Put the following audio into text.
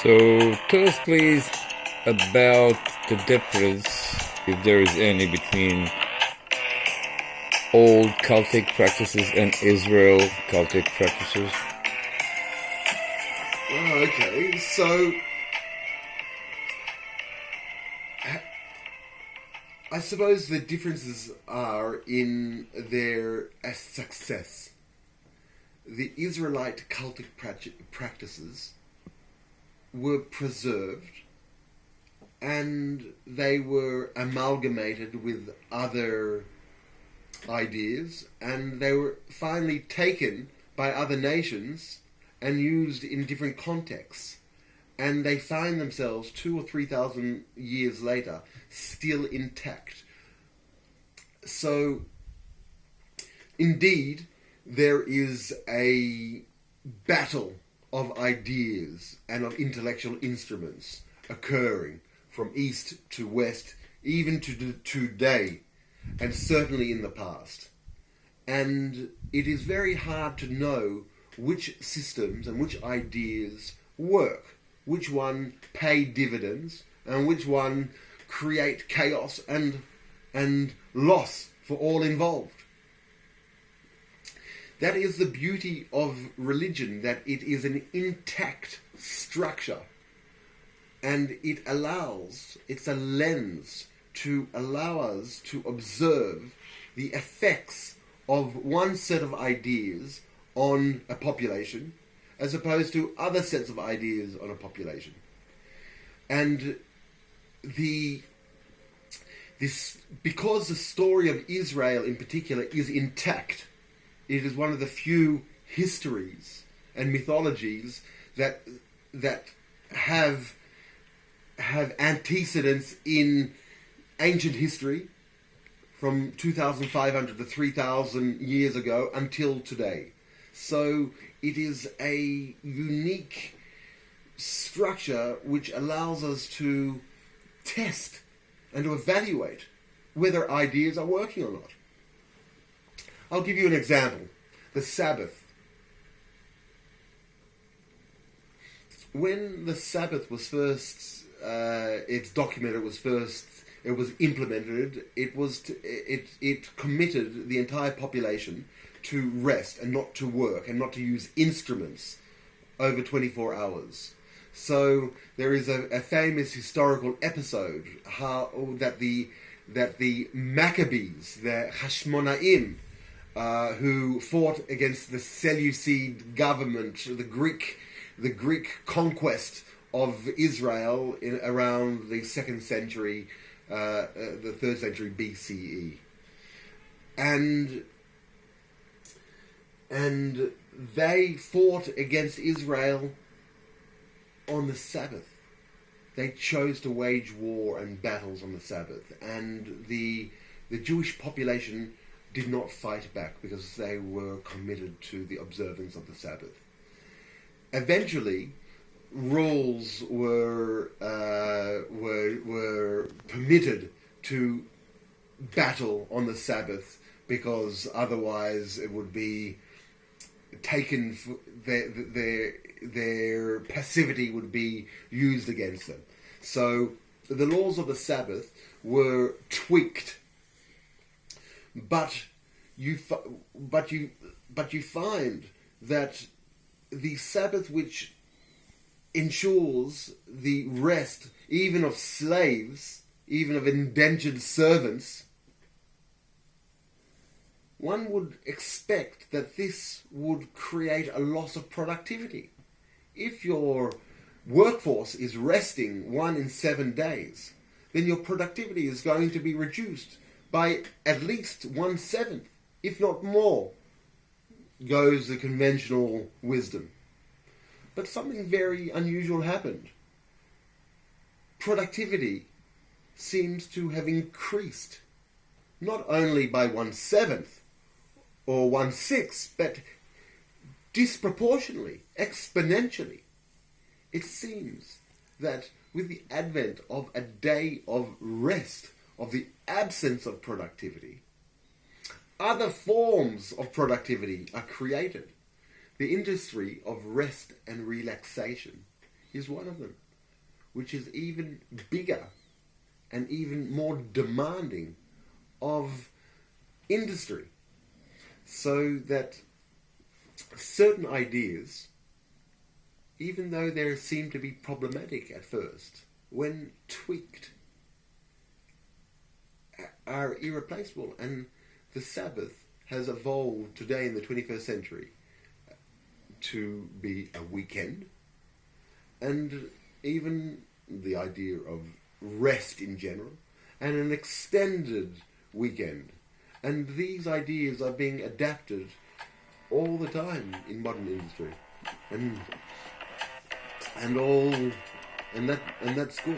So tell us, please, about the difference, if there is any, between old Celtic practices and Israel Celtic practices. Oh, okay. So, I suppose the differences are in their success. The Israelite Celtic practices were preserved and they were amalgamated with other ideas, and they were finally taken by other nations and used in different contexts. And they find themselves 2 or 3,000 years later still intact. So, indeed, there is a battle of ideas and of intellectual instruments occurring from east to west, even to today, and certainly in the past. And it is very hard to know which systems and which ideas work, which one pay dividends, and which one create chaos and loss for all involved. That is the beauty of religion, that it is an intact structure, and it's a lens to allow us to observe the effects of one set of ideas on a population as opposed to other sets of ideas on a population. And because the story of Israel in particular is intact, it is one of the few histories and mythologies that have antecedents in ancient history from 2,500 to 3,000 years ago until today. So it is a unique structure which allows us to test and to evaluate whether ideas are working or not. I'll give you an example. The Sabbath. When the Sabbath was first, it was implemented, it committed the entire population to rest and not to work and not to use instruments over 24 hours. So there is a famous historical episode that the Maccabees, the Hashmonaim, who fought against the Seleucid government, the Greek conquest of Israel around the 2nd century, the 3rd century BCE, and they fought against Israel on the Sabbath. They chose to wage war and battles on the Sabbath, and the Jewish population did not fight back because they were committed to the observance of the Sabbath. Eventually, rules were permitted to battle on the Sabbath because otherwise it would be taken. Their passivity would be used against them. So the laws of the Sabbath were tweaked. But you find that the Sabbath, which ensures the rest even of slaves, even of indentured servants, one would expect that this would create a loss of productivity. If your workforce is resting 1 in 7 days, then your productivity is going to be reduced by at least 1/7, if not more, goes the conventional wisdom. But something very unusual happened. Productivity seems to have increased, not only by 1/7 or 1/6, but disproportionately, exponentially. It seems that with the advent of a day of rest, of the absence of productivity, other forms of productivity are created. The industry of rest and relaxation is one of them, which is even bigger and even more demanding of industry, so that certain ideas, even though they seem to be problematic at first, when tweaked, are irreplaceable. And the Sabbath has evolved today in the 21st century to be a weekend, and even the idea of rest in general, and an extended weekend. And these ideas are being adapted all the time in modern industry, and that's cool.